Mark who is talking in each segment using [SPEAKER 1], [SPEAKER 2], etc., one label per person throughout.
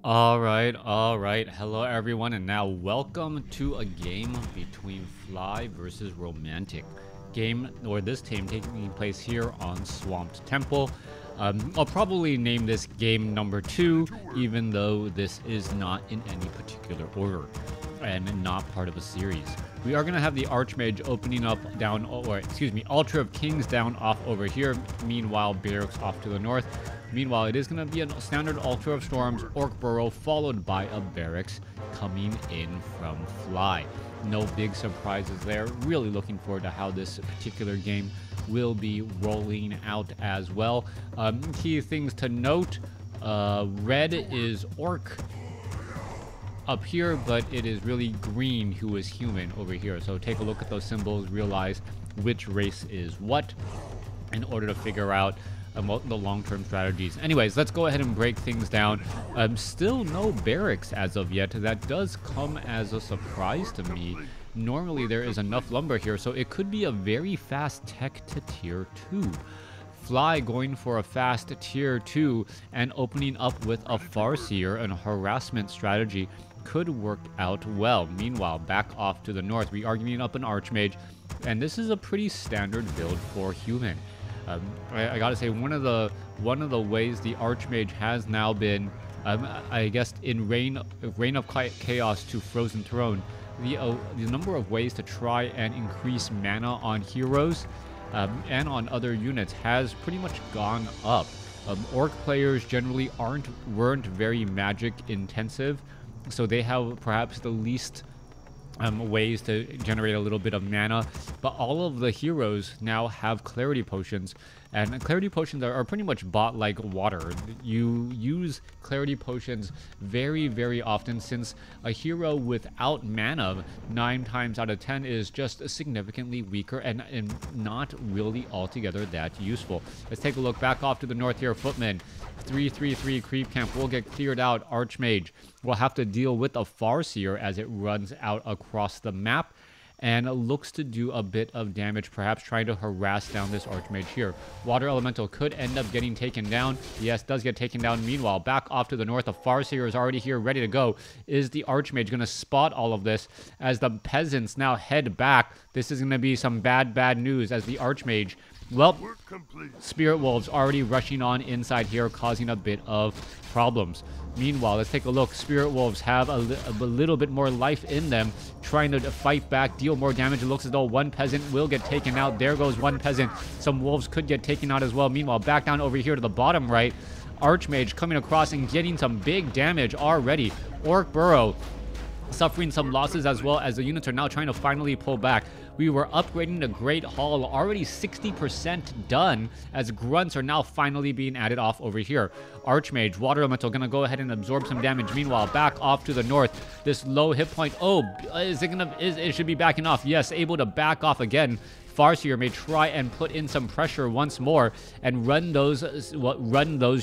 [SPEAKER 1] All right. Hello, everyone, and now welcome to a game between Fly versus Romantic. This team taking place here on Swamped Temple. I'll probably name this game number 2, even though this is not in any particular order and not part of a series. We are going to have the Archmage opening up down, or excuse me, Altar of Kings down off over here. Meanwhile, Barracks off to the north. Meanwhile, it is going to be a standard Altar of Storms, Orc Burrow, followed by a Barracks coming in from Fly. No big surprises there. Really looking forward to how this particular game will be rolling out as well. Key things to note, red is Orc up here, but it is really green who is human over here. So take a look at those symbols, realize which race is what in order to figure out the long-term strategies. Anyways, let's go ahead and break things down. Still no barracks as of yet. That does come as a surprise to me. Normally there is enough lumber here, so it could be a very fast tech to tier 2. Fly going for a fast tier 2 and opening up with a Farseer and a harassment strategy could work out well. Meanwhile, back off to the north, we are getting up an Archmage, and this is a pretty standard build for human. I gotta say, one of the ways the Archmage has now been, I guess, in Reign of Chaos to Frozen Throne, the number of ways to try and increase mana on heroes and on other units has pretty much gone up. Orc players generally weren't very magic intensive, so they have perhaps the least ways to generate a little bit of mana, but all of the heroes now have clarity potions, and clarity potions are pretty much bought like water. You use clarity potions very, very often, since a hero without mana 9 times out of 10 is just significantly weaker and not really altogether that useful. Let's take a look back off to the north here. Footman 333 creep camp will get cleared out. Archmage will have to deal with a Farseer as it runs out across the map and looks to do a bit of damage, perhaps trying to harass down this Archmage here. Water Elemental could end up getting taken down. Yes, does get taken down. Meanwhile, back off to the north, a Farseer is already here, ready to go. Is the Archmage going to spot all of this as the peasants now head back? This is going to be some bad news as the Archmage, well, Spirit Wolves already rushing on inside here, causing a bit of problems. Meanwhile, let's take a look. Spirit Wolves have a little bit more life in them, trying to fight back, deal more damage. It looks as though one peasant will get taken out. There goes one peasant. Some wolves could get taken out as well. Meanwhile, back down over here to the bottom right, Archmage coming across and getting some big damage already. Orc Burrow suffering some losses as well, as the units are now trying to finally pull back. We were upgrading the Great Hall, already 60% done, as grunts are now finally being added off over here. Archmage, Water Elemental, gonna go ahead and absorb some damage. Meanwhile, back off to the north, this low hit point. Oh, it should be backing off. Yes, able to back off again. Farseer may try and put in some pressure once more and run those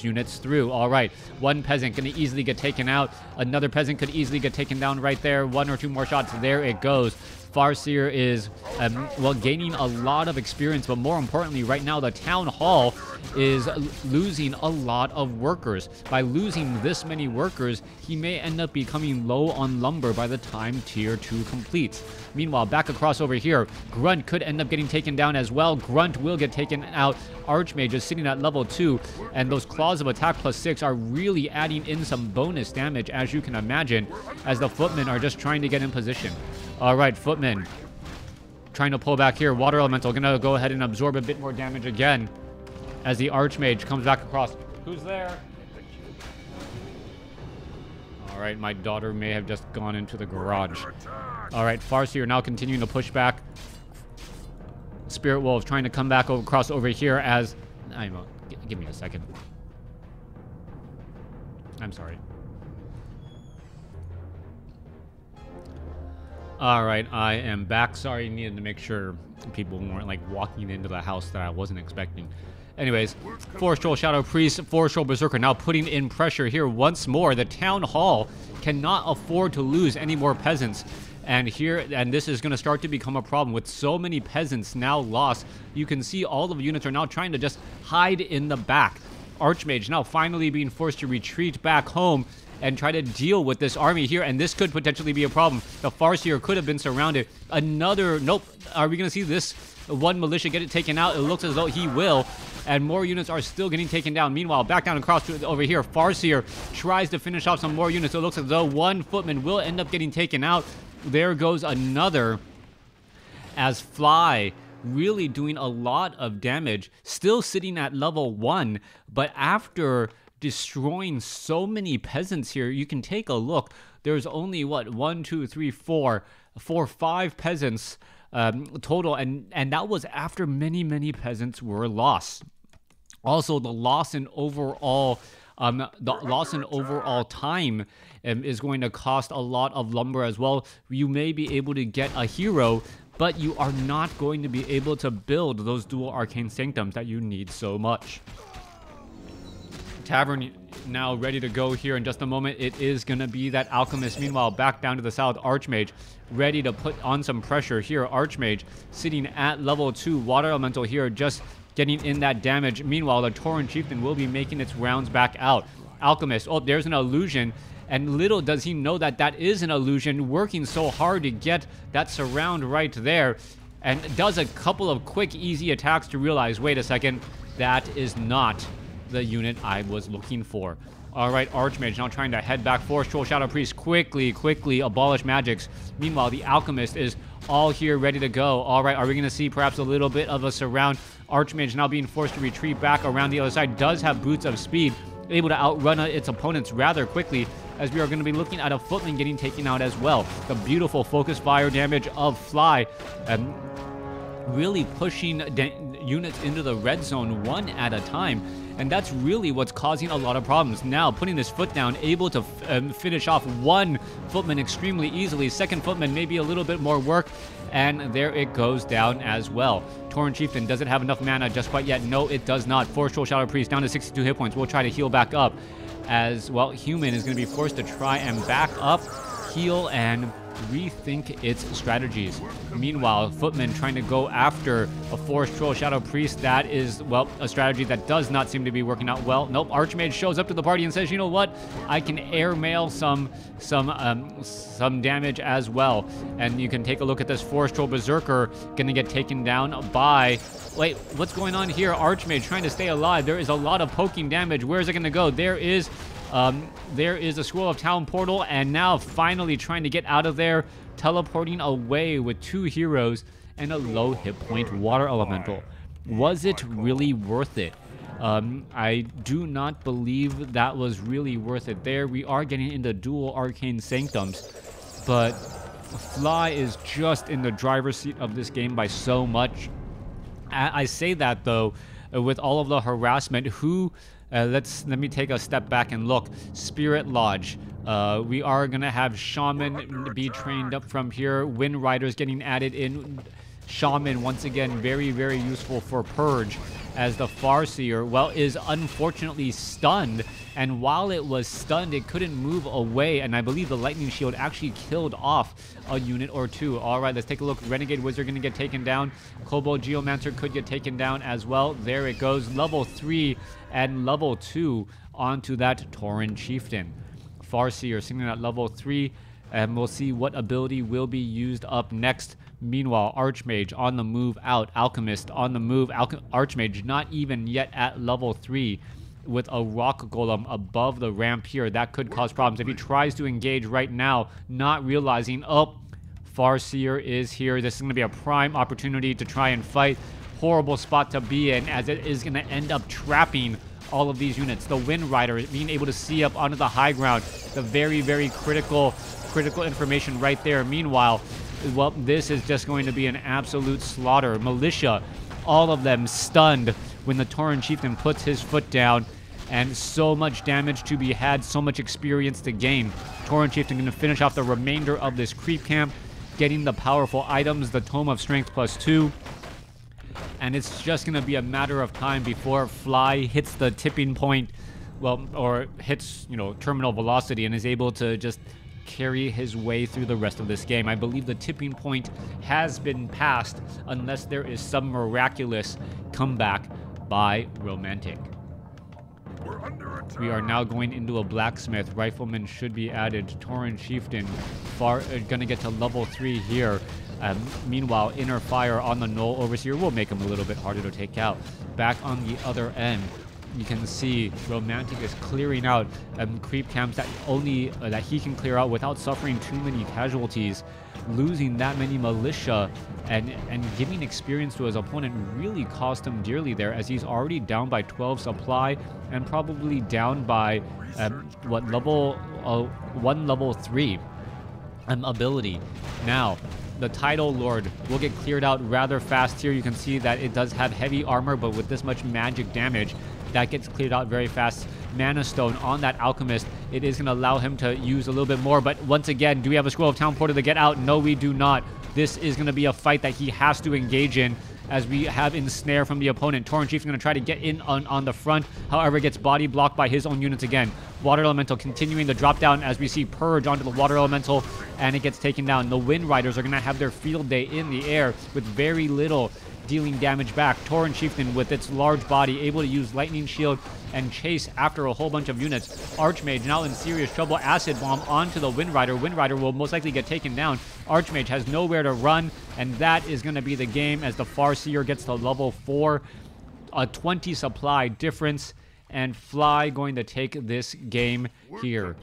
[SPEAKER 1] units through. All right, one peasant going to easily get taken out. Another peasant could easily get taken down right there. 1 or 2 more shots. There it goes. Farseer is, gaining a lot of experience, but more importantly, right now, the Town Hall is losing a lot of workers. By losing this many workers, he may end up becoming low on lumber by the time Tier 2 completes. Meanwhile, back across over here, Grunt could end up getting taken down as well. Grunt will get taken out. Archmage is sitting at level 2, and those Claws of Attack +6 are really adding in some bonus damage, as you can imagine, as the Footmen are just trying to get in position. All right, Footmen trying to pull back here. Water Elemental gonna go ahead and absorb a bit more damage again as the Archmage comes back across. Who's there? All right, my daughter may have just gone into the garage. All right, Farseer now continuing to push back. Spirit Wolves trying to come back across over here as... give me a second. I'm sorry. All right, I am back. Sorry, needed to make sure people weren't like walking into the house that I wasn't expecting. Anyways, Forest Troll Shadow Priest, Forest Troll Berserker now putting in pressure here once more. The Town Hall cannot afford to lose any more peasants. And this is going to start to become a problem with so many peasants now lost. You can see all of the units are now trying to just hide in the back. Archmage now finally being forced to retreat back home and try to deal with this army here, and this could potentially be a problem. The Farseer could have been surrounded. Another, nope, are we going to see this one militia get it taken out? It looks as though he will, and more units are still getting taken down. Meanwhile, back down across to over here, Farseer tries to finish off some more units. It looks as though one footman will end up getting taken out. There goes another, as Fly really doing a lot of damage, still sitting at level 1, but after destroying so many peasants here, you can take a look. There's only, what, 1, 2, 3, 4, 5 peasants total, and that was after many peasants were lost. Also, the loss in overall time is going to cost a lot of lumber as well. You may be able to get a hero, but you are not going to be able to build those dual arcane sanctums that you need so much. Tavern now ready to go here in just a moment. It is going to be that Alchemist. Meanwhile, back down to the south, Archmage ready to put on some pressure here. Archmage sitting at level 2. Water Elemental here just getting in that damage. Meanwhile, the Tauren Chieftain will be making its rounds back out. Alchemist, oh, there's an illusion. And little does he know that that is an illusion, working so hard to get that surround right there. And does a couple of quick, easy attacks to realize, wait a second, that is not the unit I was looking for. All right, Archmage now trying to head back. Force Troll Shadow Priest quickly abolish magics. Meanwhile, the Alchemist is all here ready to go. All right, are we going to see perhaps a little bit of a surround? Archmage now being forced to retreat back around the other side. Does have Boots of Speed, able to outrun its opponents rather quickly, as we are going to be looking at a footman getting taken out as well. The beautiful focus fire damage of Fly, really pushing units into the red zone one at a time. And that's really what's causing a lot of problems. Now, putting this foot down, able to finish off one footman extremely easily. Second footman, maybe a little bit more work. And there it goes down as well. Tauren Chieftain, does it have enough mana just quite yet? No, it does not. Force Troll Shadow Priest down to 62 hit points. We'll try to heal back up. As, well, Human is going to be forced to try and back up, heal, and rethink its strategies. Meanwhile, Footman trying to go after a Force Troll Shadow Priest. That is, well, a strategy that does not seem to be working out well. Nope, Archmage shows up to the party and says, you know what? I can airmail some damage as well. And you can take a look at this Force Troll Berserker gonna get taken down by... Wait, what's going on here? Archmage trying to stay alive. There is a lot of poking damage. Where is it gonna go? There is a Scroll of Town portal, and now finally trying to get out of there, teleporting away with 2 heroes and a low hit point Water Elemental. Was it really worth it? I do not believe that was really worth it there. We are getting into dual arcane sanctums, but Fly is just in the driver's seat of this game by so much. I say that though, with all of the harassment, let me take a step back and look. Spirit Lodge. We are going to have Shaman be trained up from here. Wind Riders getting added in. Shaman, once again, very, very useful for Purge, as the Farseer, well, is unfortunately stunned. And while it was stunned, it couldn't move away. And I believe the Lightning Shield actually killed off a unit or 2. All right, let's take a look. Renegade Wizard going to get taken down. Kobold Geomancer could get taken down as well. There it goes. Level 3 and level 2 onto that Tauren Chieftain. Farseer sitting at level 3. And we'll see what ability will be used up next. Meanwhile, Archmage on the move out. Alchemist on the move. Archmage not even yet at level 3 with a Rock Golem above the ramp here. That could cause problems. If he tries to engage right now, not realizing, oh, Farseer is here. This is going to be a prime opportunity to try and fight. Horrible spot to be in, as it is going to end up trapping all of these units. The Wind Rider being able to see up onto the high ground. The very, very critical information right there. Meanwhile, well, this is just going to be an absolute slaughter. Militia, all of them stunned when the Tauren Chieftain puts his foot down, and so much damage to be had, so much experience to gain. Tauren Chieftain going to finish off the remainder of this creep camp, getting the powerful items, the Tome of Strength +2, and it's just going to be a matter of time before Fly hits the tipping point, well, or hits, terminal velocity, and is able to just carry his way through the rest of this game. I believe the tipping point has been passed unless there is some miraculous comeback by Romantic. We are now going into a blacksmith. Rifleman should be added. Tauren Chieftain gonna get to level 3 here. Meanwhile, Inner Fire on the Null Overseer will make him a little bit harder to take out. Back on the other end, you can see Romantic is clearing out creep camps that that he can clear out without suffering too many casualties. Losing that many militia and giving experience to his opponent really cost him dearly there, as he's already down by 12 supply and probably down by level 3 ability. Now the Tidal Lord will get cleared out rather fast here. You can see that it does have heavy armor, but with this much magic damage, that gets cleared out very fast. Mana Stone on that Alchemist. It is going to allow him to use a little bit more, but once again, do we have a Scroll of Town Portal to get out? No, we do not. This is going to be a fight that he has to engage in, as we have Ensnare from the opponent. Tauren Chief is going to try to get in on the front, however gets body blocked by his own units again. Water Elemental continuing the drop down as we see Purge onto the Water Elemental, and it gets taken down. The Wind Riders are going to have their field day in the air with very little dealing damage back. Tauren Chieftain with its large body able to use Lightning Shield and chase after a whole bunch of units. Archmage now in serious trouble. Acid Bomb onto the Wind Rider. Wind Rider will most likely get taken down. Archmage has nowhere to run, and that is going to be the game as the Farseer gets to level 4. A 20 supply difference, and Fly going to take this game here.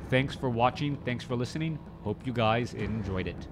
[SPEAKER 1] Thanks for watching. Thanks for listening. Hope you guys enjoyed it.